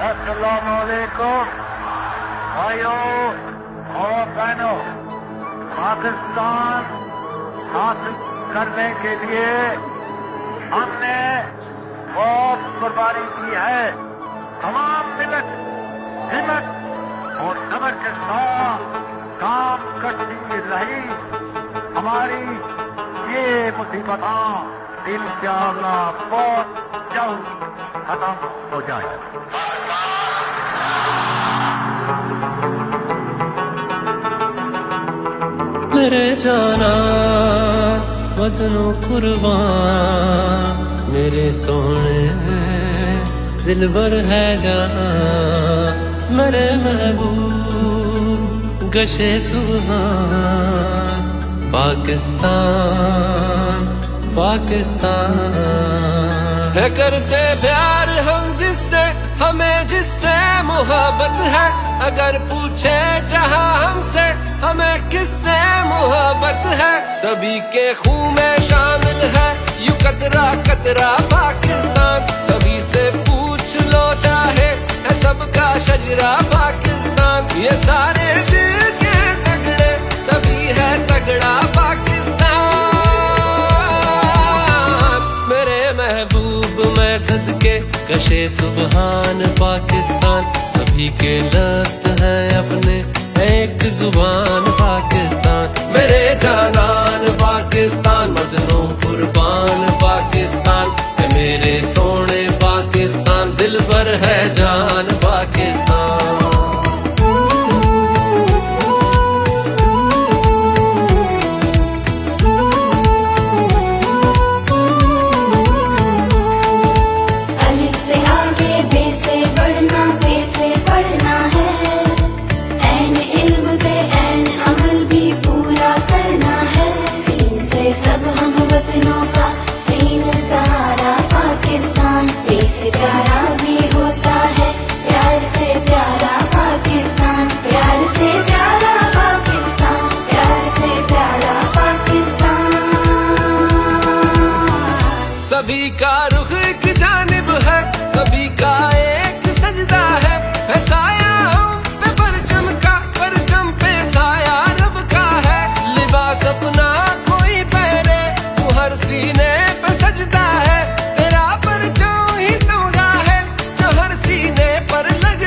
अस्सलाम वालेकुम भाइयों और बहनों। पाकिस्तान हासिल करने के लिए हमने बहुत कुर्बानी की है। तमाम मिलत हिम्मत और सब्र के साथ काम करती रही। हमारी ये मुसीबतें इंशाअल्लाह बहुत जल्द खत्म हो जाए। मेरे जाना वतनों कुर्बान, मेरे सोने दिलबर है जान। मेरे महबूब गशे सुबहान, पाकिस्तान पाकिस्तान है। करते प्यार हम जिससे, हमें जिससे मोहब्बत है। अगर पूछे जहां हमसे, हमें किससे मोहब्बत है। सभी के खून में शामिल है यू कतरा कतरा पाकिस्तान। सभी से पूछ लो चाहे है सबका शजरा पाकिस्तान। ये सारे दिल के तगड़े तभी है तगड़ा पाकिस्तान। मेरे महबूब मैं सदके कशे सुबहान पाकिस्तान। सभी के लफ्ज़ हैं अपने एक जुबान पाकिस्तान। मेरे जानान पाकिस्तान, मदनों कुर्बान पाकिस्तान है। मेरे सोने पाकिस्तान, दिल भर है जान पाकिस्तान। अलिफ से आगे बे से बढ़ना, बे से पढ़ना है। ऐन इल्म पे ऐन अमल भी पूरा करना है। सीन से सब